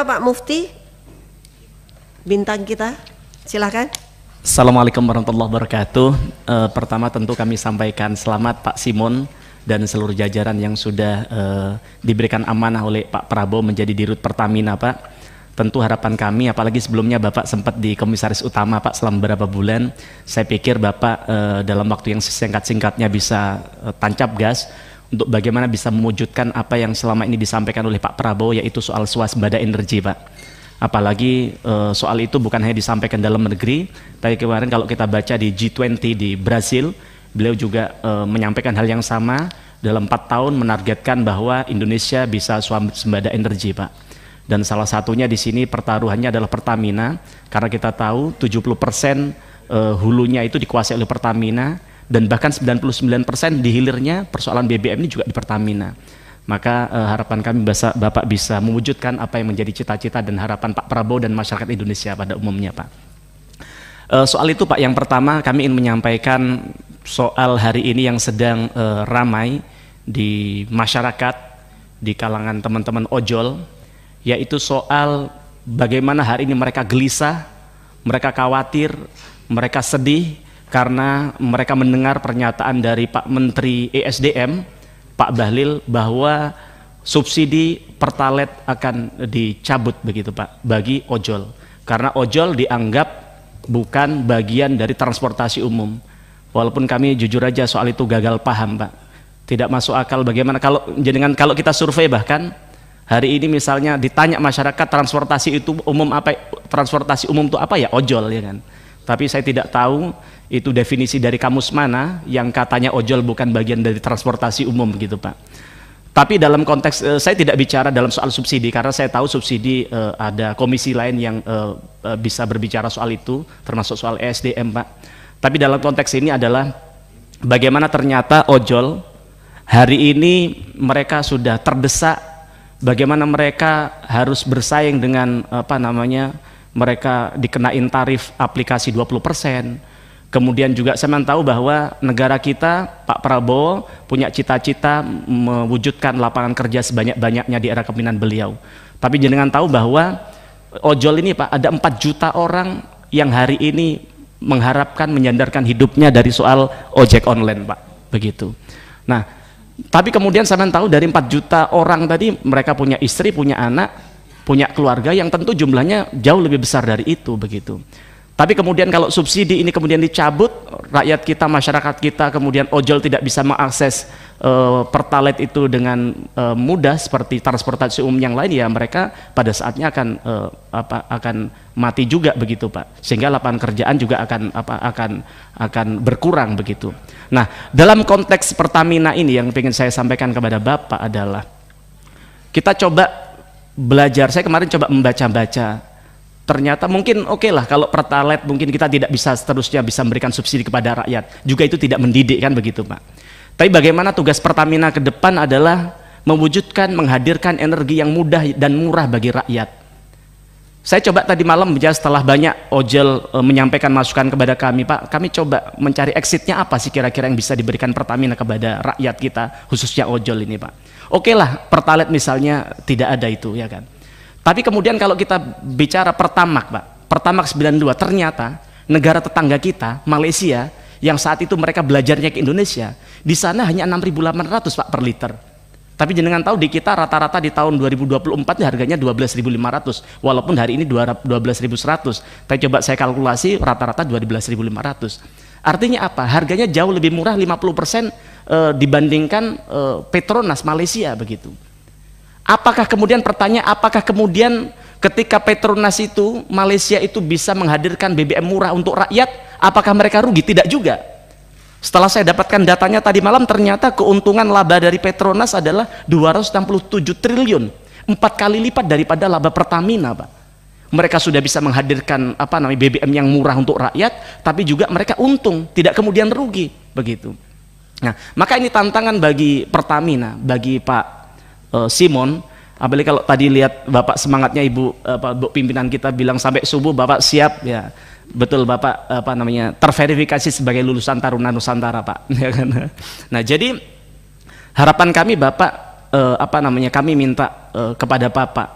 Pak Mufti, bintang kita, silakan. Assalamualaikum warahmatullahi wabarakatuh. Pertama tentu kami sampaikan selamat Pak Simon dan seluruh jajaran yang sudah diberikan amanah oleh Pak Prabowo menjadi Dirut Pertamina, Pak. Tentu harapan kami, apalagi sebelumnya Bapak sempat di Komisaris Utama, Pak, selama beberapa bulan. Saya pikir Bapak dalam waktu yang singkat-singkatnya bisa tancap gas untuk bagaimana bisa mewujudkan apa yang selama ini disampaikan oleh Pak Prabowo, yaitu soal swasembada energi, Pak. Apalagi soal itu bukan hanya disampaikan dalam negeri, tapi kemarin kalau kita baca di G20 di Brasil, beliau juga menyampaikan hal yang sama. Dalam 4 tahun menargetkan bahwa Indonesia bisa swasembada energi, Pak. Dan salah satunya di sini pertaruhannya adalah Pertamina, karena kita tahu 70% hulunya itu dikuasai oleh Pertamina, dan bahkan 99% di hilirnya persoalan BBM ini juga di Pertamina. Maka harapan kami Bapak bisa mewujudkan apa yang menjadi cita-cita dan harapan Pak Prabowo dan masyarakat Indonesia pada umumnya, Pak. Soal itu, Pak, yang pertama kami ingin menyampaikan soal hari ini yang sedang ramai di masyarakat, di kalangan teman-teman ojol, yaitu soal bagaimana hari ini mereka gelisah, mereka khawatir, mereka sedih karena mereka mendengar pernyataan dari Pak Menteri ESDM, Pak Bahlil, bahwa subsidi Pertalite akan dicabut begitu, Pak, bagi ojol. Karena ojol dianggap bukan bagian dari transportasi umum. Walaupun kami jujur aja soal itu gagal paham, Pak. Tidak masuk akal bagaimana kalau kita survei, bahkan hari ini misalnya ditanya masyarakat transportasi itu umum apa, transportasi umum itu apa, ya ojol, ya kan. Tapi saya tidak tahu itu definisi dari kamus mana yang katanya ojol bukan bagian dari transportasi umum gitu, Pak. Tapi dalam konteks saya tidak bicara dalam soal subsidi, karena saya tahu subsidi ada komisi lain yang bisa berbicara soal itu, termasuk soal ESDM, Pak. Tapi dalam konteks ini adalah bagaimana ternyata ojol hari ini mereka sudah terdesak. Bagaimana mereka harus bersaing dengan mereka dikenain tarif aplikasi 20%. Kemudian juga saya tahu bahwa negara kita, Pak Prabowo punya cita-cita mewujudkan lapangan kerja sebanyak-banyaknya di era kepemimpinan beliau. Tapi jangan tahu bahwa ojol ini, Pak, ada 4 juta orang yang hari ini mengharapkan menyandarkan hidupnya dari soal ojek online, Pak. Begitu. Nah, tapi kemudian saya tahu dari 4 juta orang tadi mereka punya istri, punya anak, punya keluarga yang tentu jumlahnya jauh lebih besar dari itu, begitu. Tapi kemudian kalau subsidi ini kemudian dicabut, rakyat kita, masyarakat kita, kemudian ojol tidak bisa mengakses Pertalite itu dengan mudah seperti transportasi umum yang lain, ya mereka pada saatnya akan mati juga, begitu, Pak. Sehingga lapangan kerjaan juga akan berkurang, begitu. Nah, dalam konteks Pertamina ini yang ingin saya sampaikan kepada Bapak adalah kita coba belajar. Saya kemarin coba membaca-baca. Ternyata mungkin oke lah kalau Pertalite mungkin kita tidak bisa seterusnya bisa memberikan subsidi kepada rakyat. Juga itu tidak mendidik, kan begitu, Pak. Tapi bagaimana tugas Pertamina ke depan adalah mewujudkan, menghadirkan energi yang mudah dan murah bagi rakyat. Saya coba tadi malam setelah banyak ojol menyampaikan masukan kepada kami, Pak, kami coba mencari exitnya apa sih kira-kira yang bisa diberikan Pertamina kepada rakyat kita, khususnya ojol ini, Pak. Oke lah, Pertalite misalnya tidak ada itu, ya kan. Tapi kemudian kalau kita bicara Pertamax, Pak, Pertamax 92, ternyata negara tetangga kita, Malaysia, yang saat itu mereka belajarnya ke Indonesia, di sana hanya 6.800, Pak, per liter. Tapi jenengan tahu di kita rata-rata di tahun 2024 harganya 12.500, walaupun hari ini 12.100. Tapi coba saya kalkulasi rata-rata 12.500. Artinya apa? Harganya jauh lebih murah 50% dibandingkan Petronas Malaysia, begitu. Apakah kemudian pertanyaan, apakah kemudian ketika Petronas itu, Malaysia itu bisa menghadirkan BBM murah untuk rakyat, apakah mereka rugi? Tidak juga. Setelah saya dapatkan datanya tadi malam, ternyata keuntungan laba dari Petronas adalah 267 triliun, 4 kali lipat daripada laba Pertamina, Pak. Mereka sudah bisa menghadirkan BBM yang murah untuk rakyat, tapi juga mereka untung, tidak kemudian rugi, begitu. Nah, maka ini tantangan bagi Pertamina, bagi Pak Simon. Apalagi kalau tadi lihat Bapak semangatnya, Ibu pimpinan kita bilang sampai subuh Bapak siap, ya betul, Bapak terverifikasi sebagai lulusan Taruna Nusantara, Pak. Nah, jadi harapan kami Bapak kami minta kepada Bapak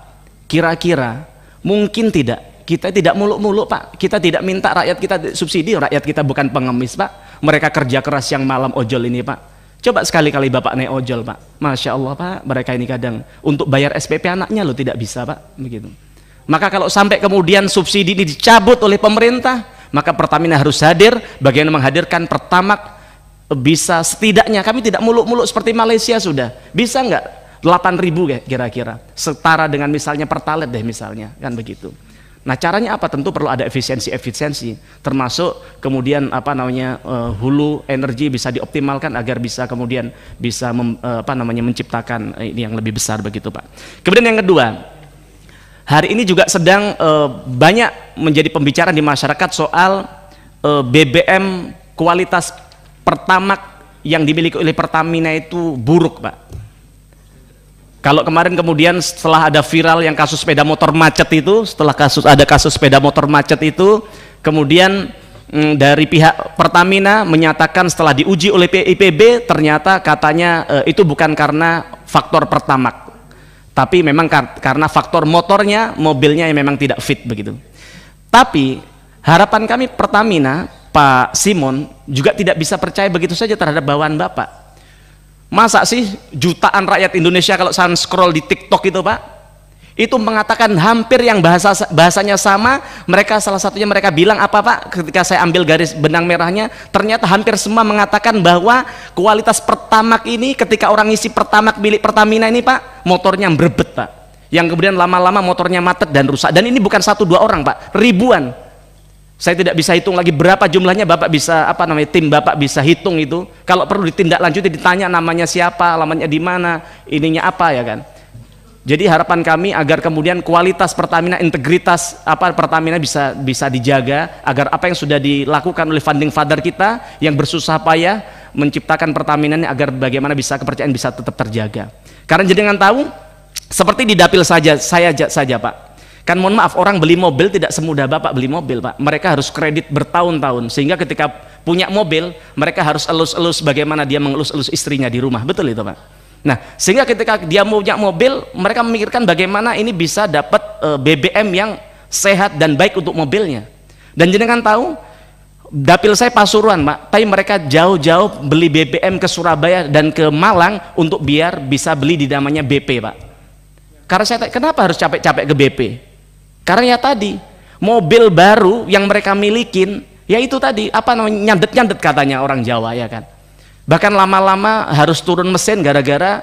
Kira-kira mungkin tidak? Kita tidak muluk-muluk Pak, kita tidak minta rakyat kita subsidi, rakyat kita bukan pengemis Pak, mereka kerja keras yang malam ojol ini Pak. Coba sekali-kali Bapak naik ojol Pak, Masya Allah Pak, mereka ini kadang untuk bayar SPP anaknya loh tidak bisa Pak, begitu. Maka kalau sampai kemudian subsidi ini dicabut oleh pemerintah, maka Pertamina harus hadir, bagaimana menghadirkan Pertamax bisa setidaknya, kami tidak muluk-muluk seperti Malaysia sudah, bisa nggak 8.000 kira-kira, setara dengan misalnya Pertalite deh misalnya, kan begitu. Nah caranya apa? Tentu perlu ada efisiensi, termasuk kemudian hulu energi bisa dioptimalkan agar bisa kemudian bisa menciptakan ini yang lebih besar begitu Pak. Kemudian yang kedua, hari ini juga sedang banyak menjadi pembicaraan di masyarakat soal BBM kualitas Pertamax yang dimiliki oleh Pertamina itu buruk Pak. Kalau kemarin kemudian setelah ada viral yang kasus sepeda motor macet itu, ada kasus sepeda motor macet itu, kemudian dari pihak Pertamina menyatakan setelah diuji oleh PIPB ternyata katanya itu bukan karena faktor Pertamax, tapi memang karena faktor motornya, mobilnya yang memang tidak fit begitu. Tapi harapan kami Pertamina, Pak Simon juga tidak bisa percaya begitu saja terhadap bawaan Bapak. Masa sih jutaan rakyat Indonesia kalau saya scroll di TikTok itu Pak, itu mengatakan hampir yang bahasanya sama, mereka salah satunya mereka bilang apa Pak, ketika saya ambil garis benang merahnya, ternyata hampir semua mengatakan bahwa kualitas Pertamax ini ketika orang isi Pertamax milik Pertamina ini Pak, motornya berbet Pak, yang kemudian lama-lama motornya macet dan rusak, dan ini bukan 1-2 orang Pak, ribuan. Saya tidak bisa hitung lagi berapa jumlahnya, Bapak bisa tim Bapak bisa hitung itu. Kalau perlu ditindaklanjuti, ditanya namanya siapa, alamatnya di mana, ininya apa ya kan. Jadi harapan kami agar kemudian kualitas Pertamina, integritas Pertamina bisa dijaga, agar apa yang sudah dilakukan oleh founding father kita yang bersusah payah menciptakan Pertamina ini, agar bagaimana bisa kepercayaan bisa tetap terjaga. Karena jenengan tahu seperti di dapil saja Pak. Kan mohon maaf, orang beli mobil tidak semudah Bapak beli mobil Pak, mereka harus kredit bertahun-tahun, sehingga ketika punya mobil mereka harus elus-elus bagaimana dia mengelus-elus istrinya di rumah, betul itu Pak. Nah sehingga ketika dia punya mobil, mereka memikirkan bagaimana ini bisa dapat BBM yang sehat dan baik untuk mobilnya. Dan jenengan tahu dapil saya Pasuruan Pak, tapi mereka jauh-jauh beli BBM ke Surabaya dan ke Malang untuk biar bisa beli di namanya BP Pak. Karena saya kenapa harus capek-capek ke BP? Karena ya tadi, mobil baru yang mereka milikin, ya itu tadi, nyandet-nyandet katanya orang Jawa ya kan. Bahkan lama-lama harus turun mesin gara-gara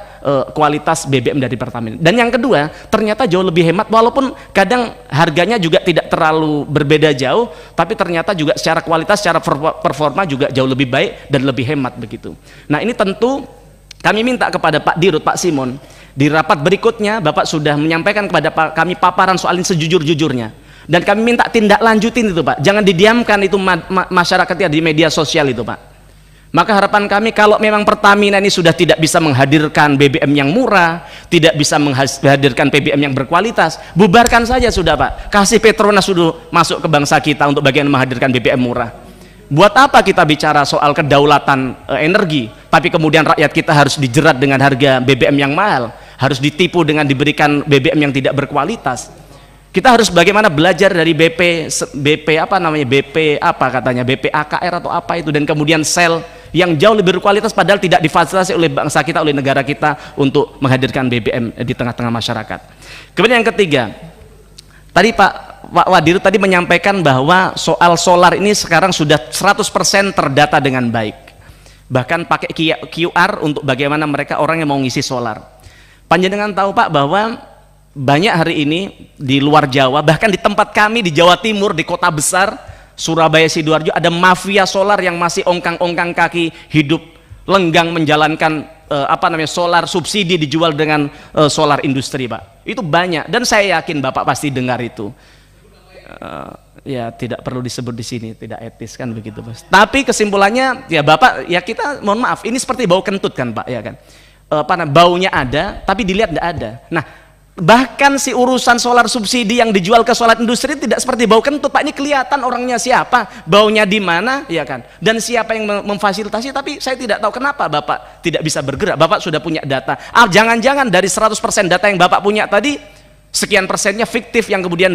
kualitas BBM dari Pertamina. Dan yang kedua, ternyata jauh lebih hemat, walaupun kadang harganya juga tidak terlalu berbeda jauh, tapi ternyata juga secara kualitas, secara performa juga jauh lebih baik dan lebih hemat begitu. Nah ini tentu kami minta kepada Pak Dirut, Pak Simon, di rapat berikutnya Bapak sudah menyampaikan kepada kami paparan soal ini sejujur-jujurnya, dan kami minta tindak lanjutin itu Pak, jangan didiamkan itu masyarakatnya di media sosial itu Pak. Maka harapan kami kalau memang Pertamina ini sudah tidak bisa menghadirkan BBM yang murah, tidak bisa menghadirkan BBM yang berkualitas, bubarkan saja sudah Pak, kasih Petronas sudah masuk ke bangsa kita untuk bagian menghadirkan BBM murah. Buat apa kita bicara soal kedaulatan energi, tapi kemudian rakyat kita harus dijerat dengan harga BBM yang mahal, harus ditipu dengan diberikan BBM yang tidak berkualitas. Kita harus bagaimana belajar dari BP AKR atau apa itu, dan kemudian sel yang jauh lebih berkualitas padahal tidak difasilitasi oleh bangsa kita, oleh negara kita untuk menghadirkan BBM di tengah-tengah masyarakat. Kemudian yang ketiga, tadi Pak Wadir tadi menyampaikan bahwa soal solar ini sekarang sudah 100% terdata dengan baik, bahkan pakai QR untuk bagaimana mereka orang yang mau ngisi solar. Panjenengan tahu Pak bahwa banyak hari ini di luar Jawa, bahkan di tempat kami di Jawa Timur, di kota besar Surabaya, Sidoarjo, ada mafia solar yang masih ongkang-ongkang kaki hidup lenggang menjalankan solar subsidi dijual dengan solar industri Pak. Itu banyak, dan saya yakin Bapak pasti dengar itu. Ya tidak perlu disebut di sini, tidak etis kan begitu Mas. Tapi kesimpulannya ya Bapak, ya kita mohon maaf, ini seperti bau kentut kan Pak ya kan. Baunya ada tapi dilihat tidak ada. Nah bahkan si urusan solar subsidi yang dijual ke solar industri tidak seperti bau kentut Pak, ini kelihatan orangnya siapa, baunya di mana ya kan, dan siapa yang memfasilitasi. Tapi saya tidak tahu kenapa Bapak tidak bisa bergerak. Bapak sudah punya data, jangan-jangan dari 100% data yang Bapak punya tadi Sekian persennya fiktif yang kemudian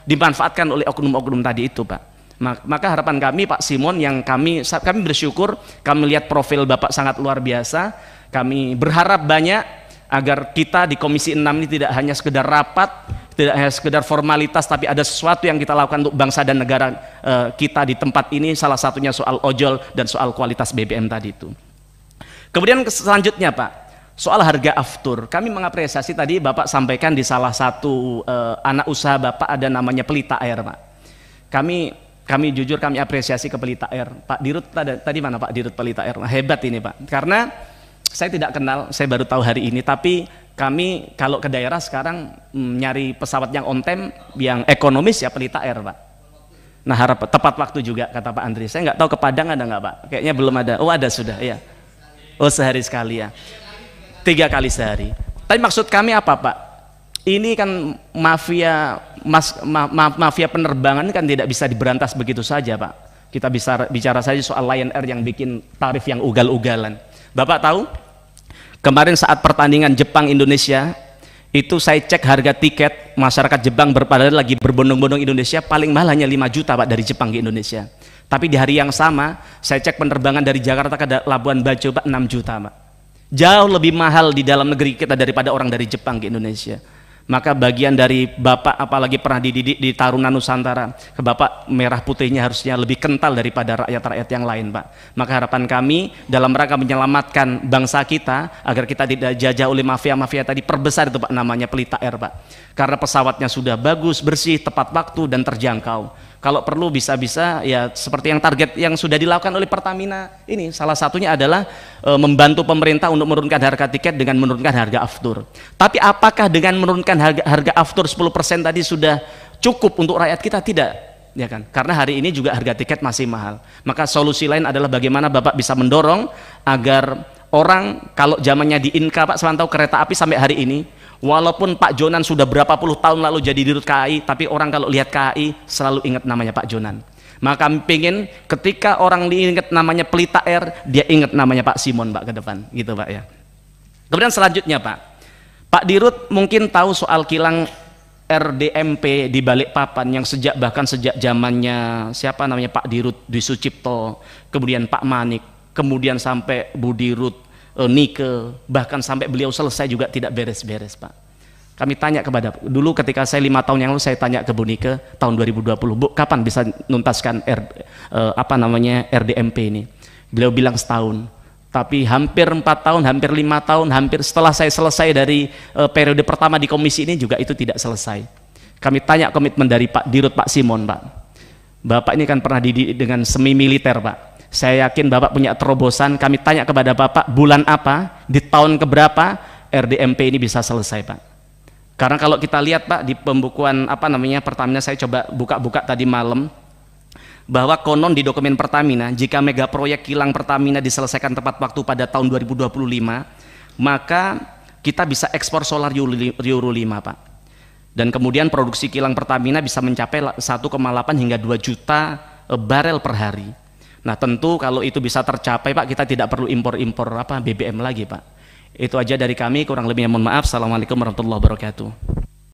dimanfaatkan oleh oknum-oknum tadi itu, Pak. Maka harapan kami Pak Simon, yang kami bersyukur kami lihat profil Bapak sangat luar biasa. Kami berharap banyak agar kita di Komisi 6 ini tidak hanya sekedar rapat, tidak hanya sekedar formalitas, tapi ada sesuatu yang kita lakukan untuk bangsa dan negara kita di tempat ini. Salah satunya soal ojol dan soal kualitas BBM tadi itu. Kemudian selanjutnya Pak, soal harga aftur. Kami mengapresiasi tadi Bapak sampaikan di salah satu anak usaha Bapak ada namanya Pelita Air, Pak. Kami jujur kami apresiasi ke Pelita Air. Pak Dirut tadi mana Pak Dirut Pelita Air? Nah, hebat ini Pak. Karena saya tidak kenal, saya baru tahu hari ini, tapi kami kalau ke daerah sekarang nyari pesawat yang on time, yang ekonomis ya Pelita Air, Pak. Nah, tepat waktu juga kata Pak Andri. Saya nggak tahu ke Padang ada nggak Pak? Kayaknya belum ada. Oh, ada sudah, ya. Oh, sehari sekali ya. 3 kali sehari. Tapi maksud kami apa Pak? Ini kan mafia penerbangan kan tidak bisa diberantas begitu saja Pak. Kita bisa bicara saja soal Lion Air yang bikin tarif yang ugal-ugalan. Bapak tahu? Kemarin saat pertandingan Jepang-Indonesia, itu saya cek harga tiket masyarakat Jepang lagi berbondong-bondong Indonesia, paling mahal hanya 5 juta Pak dari Jepang ke Indonesia. Tapi di hari yang sama, saya cek penerbangan dari Jakarta ke Labuan Bajo Pak 6 juta Pak. Jauh lebih mahal di dalam negeri kita daripada orang dari Jepang ke Indonesia. Maka bagian dari Bapak, apalagi pernah dididik di Taruna Nusantara, ke Bapak merah putihnya harusnya lebih kental daripada rakyat-rakyat yang lain Pak. Maka harapan kami dalam rangka menyelamatkan bangsa kita agar kita tidak jajah oleh mafia-mafia tadi, perbesar itu Pak namanya Pelita Air Pak. Karena pesawatnya sudah bagus, bersih, tepat waktu dan terjangkau. Kalau perlu bisa-bisa ya seperti yang target yang sudah dilakukan oleh Pertamina ini, salah satunya adalah membantu pemerintah untuk menurunkan harga tiket dengan menurunkan harga aftur. Tapi apakah dengan menurunkan harga aftur 10% tadi sudah cukup untuk rakyat kita? Tidak, ya kan? Karena hari ini juga harga tiket masih mahal. Maka solusi lain adalah bagaimana Bapak bisa mendorong agar orang, kalau zamannya di Inka Pak, semantau kereta api sampai hari ini, walaupun Pak Jonan sudah berapa puluh tahun lalu jadi dirut KAI, tapi orang kalau lihat KAI selalu ingat namanya Pak Jonan. Maka kami pengen ketika orang ingat namanya Pelita Air, dia ingat namanya Pak Simon Pak ke depan, gitu Pak ya. Kemudian selanjutnya Pak Dirut mungkin tahu soal kilang RDMP di Balikpapan yang bahkan sejak zamannya siapa namanya Pak Dirut Dwi Sucipto, kemudian Pak Manik, kemudian sampai Bu Dirut Nike, bahkan sampai beliau selesai juga tidak beres-beres Pak. Kami tanya dulu ketika saya 5 tahun yang lalu, saya tanya ke Bu Nike tahun 2020, Bu kapan bisa nuntaskan RDMP ini? Beliau bilang setahun. Tapi hampir 4 tahun, hampir 5 tahun, hampir setelah saya selesai dari periode pertama di komisi ini juga itu tidak selesai. Kami tanya komitmen dari Pak Dirut Pak Simon Pak. Bapak ini kan pernah dididik dengan semi militer Pak. Saya yakin Bapak punya terobosan. Kami tanya kepada Bapak bulan apa, di tahun keberapa RDMP ini bisa selesai Pak. Karena kalau kita lihat Pak di pembukuan Pertamina, saya coba buka-buka tadi malam, bahwa konon di dokumen Pertamina, jika mega proyek kilang Pertamina diselesaikan tepat waktu pada tahun 2025, maka kita bisa ekspor solar Euro 5 Pak. Dan kemudian produksi kilang Pertamina bisa mencapai 1,8 hingga 2 juta barel per hari. Nah tentu kalau itu bisa tercapai Pak, kita tidak perlu impor-impor BBM lagi Pak. Itu aja dari kami, kurang lebihnya mohon maaf. Assalamualaikum warahmatullahi wabarakatuh.